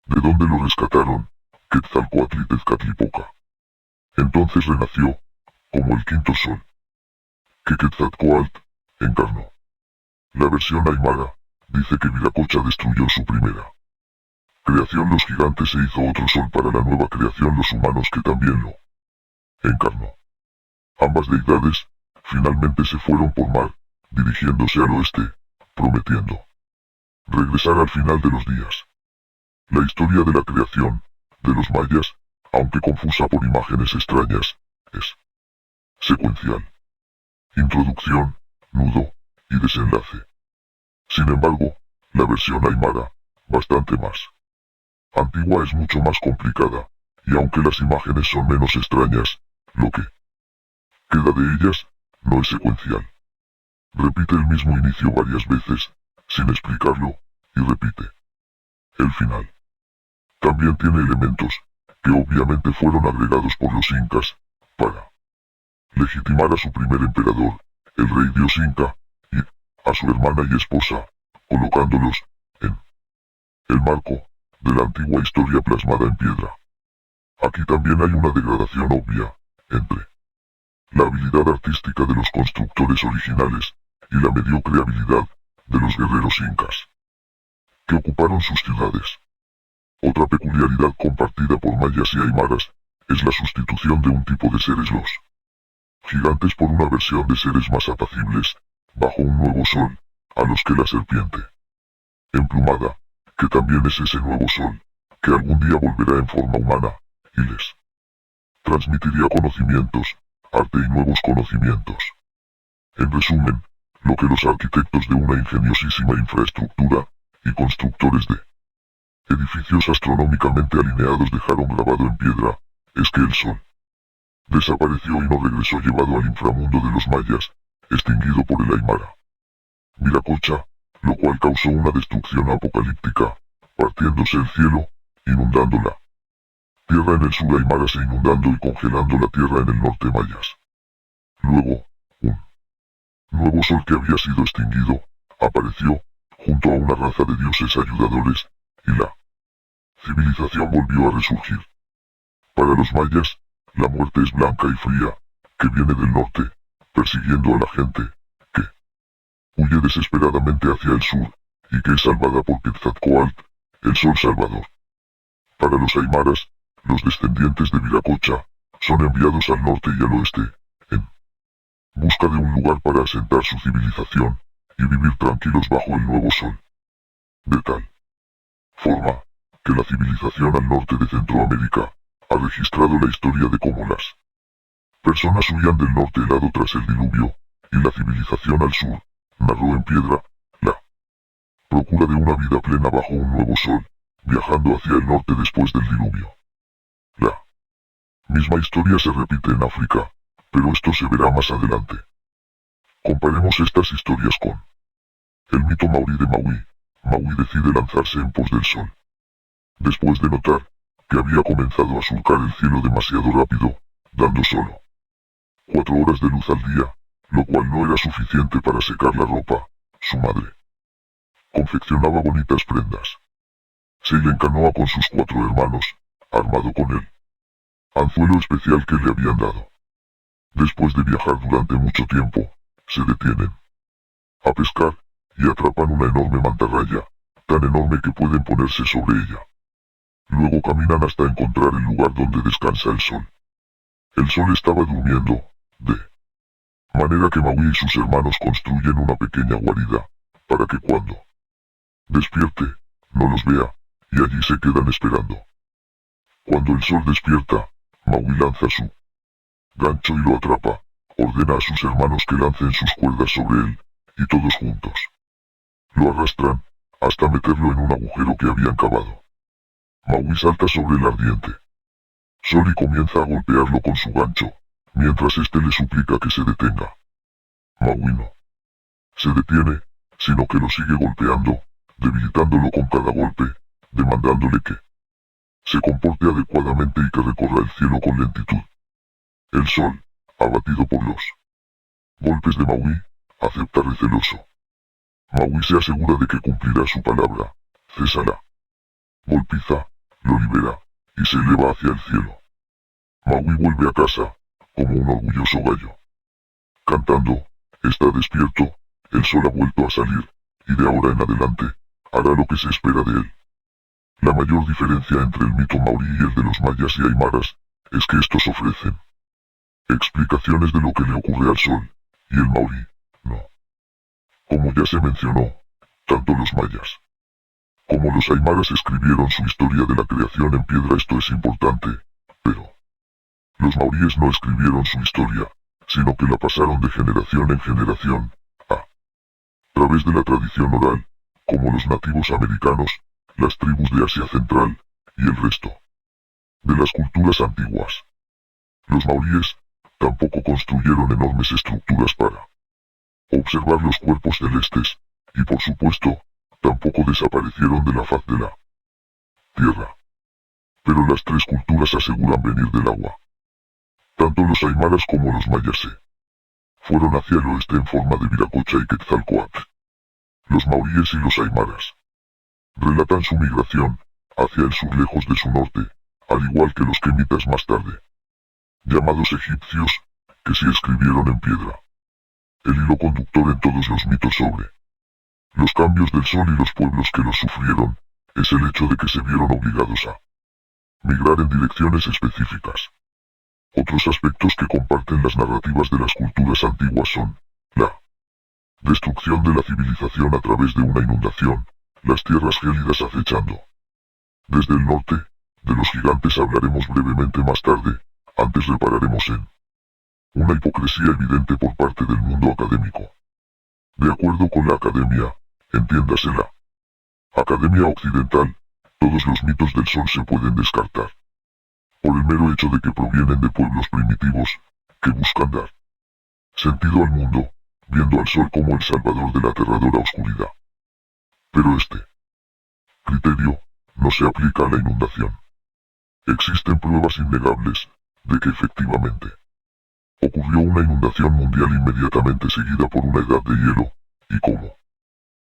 de donde lo rescataron Quetzalcóatl y Tezcatlipoca. Entonces renació, como el quinto sol, que Quetzalcóatl encarnó. La versión aymara dice que Viracocha destruyó su primera creación los gigantes e hizo otro sol para la nueva creación los humanos que también lo encarnó. Ambas deidades finalmente se fueron por mar, dirigiéndose al oeste, prometiendo regresar al final de los días. La historia de la creación de los mayas, aunque confusa por imágenes extrañas, es secuencial. Introducción, nudo y desenlace. Sin embargo, la versión aymara, bastante más antigua, es mucho más complicada, y aunque las imágenes son menos extrañas, lo que queda de ellas no es secuencial. Repite el mismo inicio varias veces, sin explicarlo, y repite el final. También tiene elementos que obviamente fueron agregados por los incas para legitimar a su primer emperador, el rey dios inca, y a su hermana y esposa, colocándolos en el marco de la antigua historia plasmada en piedra. Aquí también hay una degradación obvia entre la habilidad artística de los constructores originales y la mediocre habilidad de los guerreros incas que ocuparon sus ciudades. Otra peculiaridad compartida por mayas y aymaras es la sustitución de un tipo de seres, los gigantes, por una versión de seres más apacibles, bajo un nuevo sol, a los que la serpiente emplumada, que también es ese nuevo sol, que algún día volverá en forma humana, y les transmitiría conocimientos, arte y nuevos conocimientos. En resumen, lo que los arquitectos de una ingeniosísima infraestructura, y constructores de edificios astronómicamente alineados dejaron grabado en piedra, es que el sol desapareció y no regresó, llevado al inframundo de los mayas, extinguido por el aymara Viracocha, lo cual causó una destrucción apocalíptica, partiéndose el cielo, inundando la tierra en el sur aymaras e inundando y congelando la tierra en el norte mayas. Luego, un nuevo sol que había sido extinguido, apareció, junto a una raza de dioses ayudadores, y la civilización volvió a resurgir. Para los mayas, la muerte es blanca y fría, que viene del norte, persiguiendo a la gente, que huye desesperadamente hacia el sur, y que es salvada por Quetzalcóatl, el sol salvador. Para los aymaras, los descendientes de Viracocha, son enviados al norte y al oeste, en busca de un lugar para asentar su civilización, y vivir tranquilos bajo el nuevo sol. De tal forma, que la civilización al norte de Centroamérica ha registrado la historia de cómo las personas huían del norte helado tras el diluvio, y la civilización al sur narró en piedra la procura de una vida plena bajo un nuevo sol, viajando hacia el norte después del diluvio. La misma historia se repite en África, pero esto se verá más adelante. Comparemos estas historias con el mito maorí de Maui. Maui decide lanzarse en pos del sol. Después de notar que había comenzado a surcar el cielo demasiado rápido, dando solo 4 horas de luz al día, lo cual no era suficiente para secar la ropa, su madre confeccionaba bonitas prendas. Se le encanoa con sus 4 hermanos, armado con el anzuelo especial que le habían dado. Después de viajar durante mucho tiempo, se detienen a pescar, y atrapan una enorme mantarraya, tan enorme que pueden ponerse sobre ella. Luego caminan hasta encontrar el lugar donde descansa el sol. El sol estaba durmiendo, de manera que Maui y sus hermanos construyen una pequeña guarida, para que cuando despierte, no los vea, y allí se quedan esperando. Cuando el sol despierta, Maui lanza su gancho y lo atrapa, ordena a sus hermanos que lancen sus cuerdas sobre él, y todos juntos lo arrastran, hasta meterlo en un agujero que habían cavado. Maui salta sobre el ardiente sol y comienza a golpearlo con su gancho, mientras éste le suplica que se detenga. Maui no se detiene, sino que lo sigue golpeando, debilitándolo con cada golpe, demandándole que se comporte adecuadamente y que recorra el cielo con lentitud. El sol, abatido por los golpes de Maui, acepta receloso. Maui se asegura de que cumplirá su palabra, cesa la golpiza, lo libera, y se eleva hacia el cielo. Maui vuelve a casa, como un orgulloso gallo. Cantando, está despierto, el sol ha vuelto a salir, y de ahora en adelante, hará lo que se espera de él. La mayor diferencia entre el mito maorí y el de los mayas y aymaras, es que estos ofrecen explicaciones de lo que le ocurre al sol, y el maorí, no. Como ya se mencionó, tanto los mayas como los aymaras escribieron su historia de la creación en piedra. Esto es importante, pero los maoríes no escribieron su historia, sino que la pasaron de generación en generación, a través de la tradición oral, como los nativos americanos, las tribus de Asia Central, y el resto de las culturas antiguas. Los maoríes tampoco construyeron enormes estructuras para observar los cuerpos celestes, y por supuesto, tampoco desaparecieron de la faz de la tierra. Pero las tres culturas aseguran venir del agua. Tanto los aymaras como los mayas se fueron hacia el oeste en forma de Viracocha y Quetzalcóatl. Los maoríes y los aymaras relatan su migración hacia el sur lejos de su norte, al igual que los quemitas más tarde, llamados egipcios, que sí escribieron en piedra. El hilo conductor en todos los mitos sobre los cambios del sol y los pueblos que los sufrieron, es el hecho de que se vieron obligados a migrar en direcciones específicas. Otros aspectos que comparten las narrativas de las culturas antiguas son la destrucción de la civilización a través de una inundación, las tierras gélidas acechando. Desde el norte, de los gigantes hablaremos brevemente más tarde, antes repararemos en una hipocresía evidente por parte del mundo académico. De acuerdo con la academia, entiéndase la Academia Occidental, todos los mitos del sol se pueden descartar, por el mero hecho de que provienen de pueblos primitivos, que buscan dar sentido al mundo, viendo al sol como el salvador de la aterradora oscuridad. Pero este criterio no se aplica a la inundación. Existen pruebas innegables de que efectivamente ocurrió una inundación mundial inmediatamente seguida por una edad de hielo, y como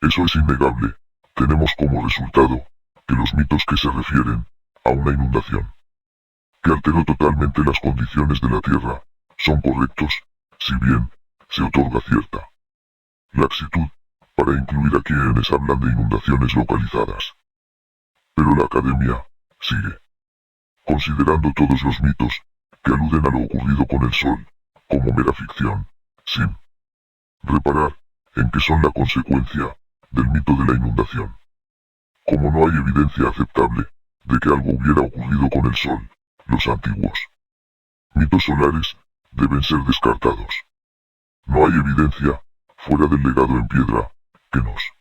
eso es innegable, tenemos como resultado que los mitos que se refieren a una inundación que alteró totalmente las condiciones de la Tierra son correctos, si bien se otorga cierta laxitud para incluir a quienes hablan de inundaciones localizadas. Pero la Academia sigue considerando todos los mitos que aluden a lo ocurrido con el Sol como mera ficción, sin reparar en que son la consecuencia del mito de la inundación. Como no hay evidencia aceptable de que algo hubiera ocurrido con el Sol, los antiguos mitos solares deben ser descartados. No hay evidencia, fuera del legado en piedra, que nos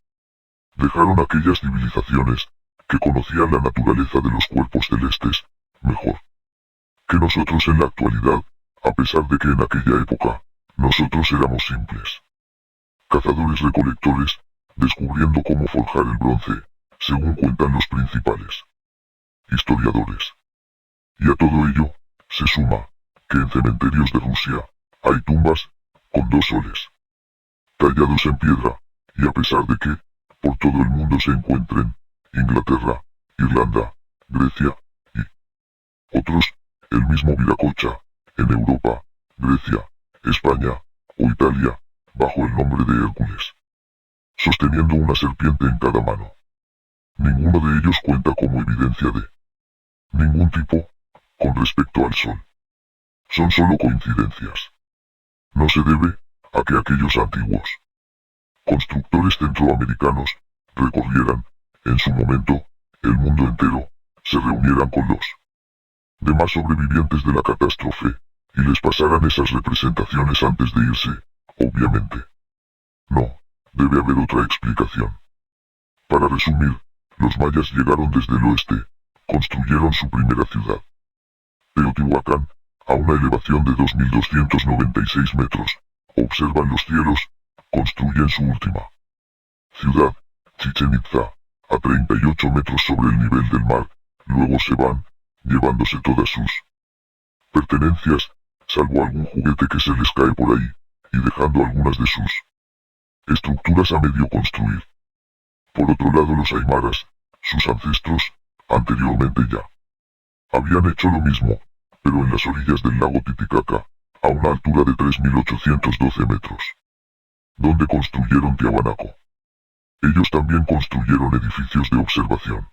dejaron aquellas civilizaciones que conocían la naturaleza de los cuerpos celestes mejor que nosotros en la actualidad, a pesar de que en aquella época nosotros éramos simples cazadores-recolectores, descubriendo cómo forjar el bronce, según cuentan los principales historiadores. Y a todo ello, se suma, que en cementerios de Rusia, hay tumbas, con 2 soles, tallados en piedra, y a pesar de que, por todo el mundo se encuentren, Inglaterra, Irlanda, Grecia, y otros, el mismo Viracocha, en Europa, Grecia, España, o Italia, bajo el nombre de Hércules, sosteniendo una serpiente en cada mano. Ninguno de ellos cuenta como evidencia de ningún tipo, con respecto al sol. Son solo coincidencias. No se debe a que aquellos antiguos constructores centroamericanos recorrieran, en su momento, el mundo entero, se reunieran con los demás sobrevivientes de la catástrofe, y les pasaran esas representaciones antes de irse, obviamente. No, debe haber otra explicación. Para resumir, los mayas llegaron desde el oeste, construyeron su primera ciudad, Teotihuacán, a una elevación de 2.296 metros, observan los cielos, construyen su última ciudad, Chichén Itzá, a 38 metros sobre el nivel del mar, luego se van, llevándose todas sus pertenencias, salvo algún juguete que se les cae por ahí, y dejando algunas de sus estructuras a medio construir. Por otro lado, los aymaras, sus ancestros, anteriormente ya. Habían hecho lo mismo, pero en las orillas del lago Titicaca, a una altura de 3.812 metros, donde construyeron Tiahuanaco. Ellos también construyeron edificios de observación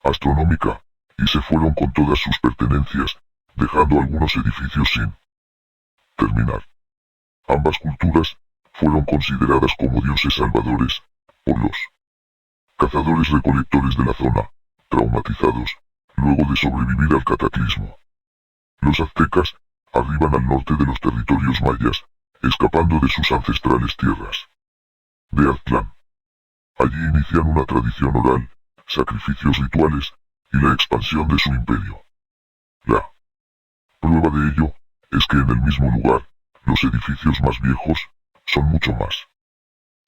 astronómica, y se fueron con todas sus pertenencias, dejando algunos edificios sin terminar. Ambas culturas fueron consideradas como dioses salvadores por los cazadores-recolectores de la zona, traumatizados, luego de sobrevivir al cataclismo. Los aztecas arriban al norte de los territorios mayas, escapando de sus ancestrales tierras de Aztlán. Allí inician una tradición oral, sacrificios rituales, y la expansión de su imperio. La prueba de ello es que en el mismo lugar, los edificios más viejos son mucho más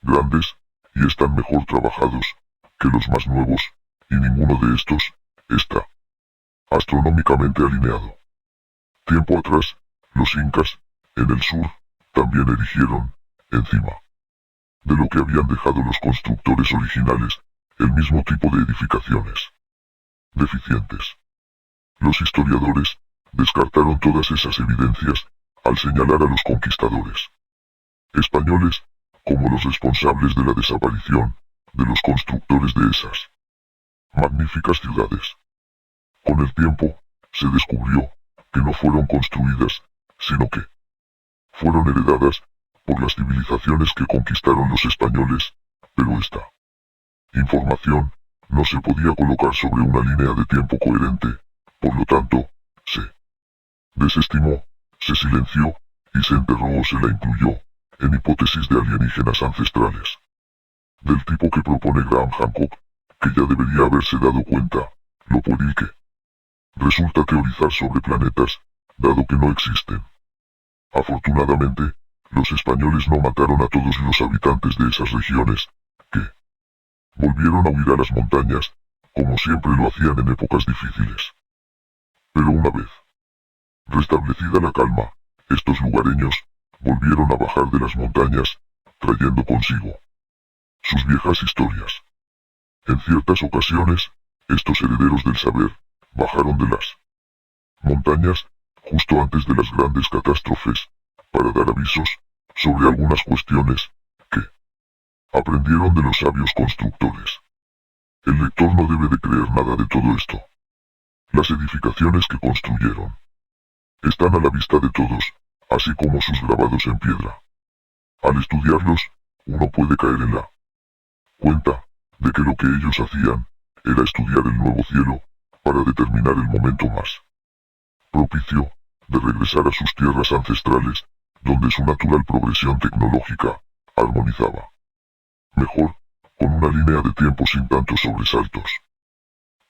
grandes, y están mejor trabajados que los más nuevos, y ninguno de estos está astronómicamente alineado. Tiempo atrás, los incas, en el sur, también erigieron, encima de lo que habían dejado los constructores originales, el mismo tipo de edificaciones deficientes. Los historiadores descartaron todas esas evidencias al señalar a los conquistadores españoles como los responsables de la desaparición de los constructores de esas magníficas ciudades. Con el tiempo, se descubrió que no fueron construidas, sino que fueron heredadas por las civilizaciones que conquistaron los españoles, pero esta información no se podía colocar sobre una línea de tiempo coherente, por lo tanto, se desestimó, se silenció, y se enterró o se la incluyó en hipótesis de alienígenas ancestrales, del tipo que propone Graham Hancock, que ya debería haberse dado cuenta, lo pueril que resulta teorizar sobre planetas, dado que no existen. Afortunadamente, los españoles no mataron a todos los habitantes de esas regiones, que volvieron a huir a las montañas, como siempre lo hacían en épocas difíciles. Pero una vez restablecida la calma, estos lugareños volvieron a bajar de las montañas, trayendo consigo sus viejas historias. En ciertas ocasiones, estos herederos del saber bajaron de las montañas, justo antes de las grandes catástrofes, para dar avisos sobre algunas cuestiones que aprendieron de los sabios constructores. El lector no debe de creer nada de todo esto. Las edificaciones que construyeron están a la vista de todos, así como sus grabados en piedra. Al estudiarlos, uno puede caer en la cuenta de que lo que ellos hacían era estudiar el nuevo cielo para determinar el momento más propicio de regresar a sus tierras ancestrales, donde su natural progresión tecnológica armonizaba mejor con una línea de tiempo sin tantos sobresaltos.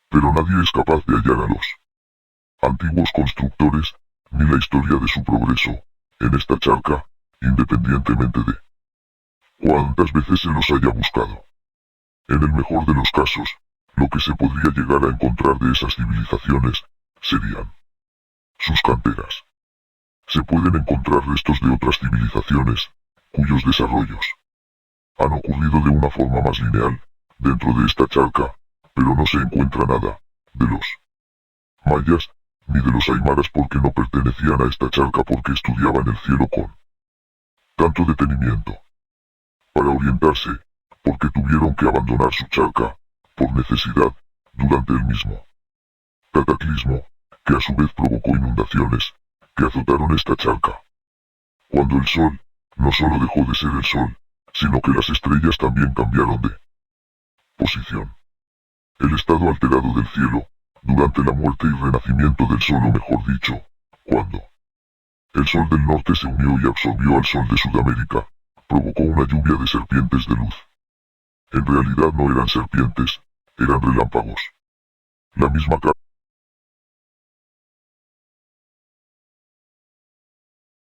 Pero nadie es capaz de hallar a los antiguos constructores, ni la historia de su progreso, en esta charca, independientemente de cuántas veces se los haya buscado. En el mejor de los casos, lo que se podría llegar a encontrar de esas civilizaciones serían sus canteras. Se pueden encontrar restos de otras civilizaciones, cuyos desarrollos han ocurrido de una forma más lineal, dentro de esta charca, pero no se encuentra nada de los mayas, ni de los aymaras porque no pertenecían a esta charca porque estudiaban el cielo con tanto detenimiento. Para orientarse, porque tuvieron que abandonar su charca, por necesidad, durante el mismo cataclismo, que a su vez provocó inundaciones, que azotaron esta charca. Cuando el sol, no solo dejó de ser el sol, sino que las estrellas también cambiaron de posición. El estado alterado del cielo, durante la muerte y renacimiento del sol o mejor dicho, cuando el sol del norte se unió y absorbió al sol de Sudamérica, provocó una lluvia de serpientes de luz. En realidad no eran serpientes, eran relámpagos. La misma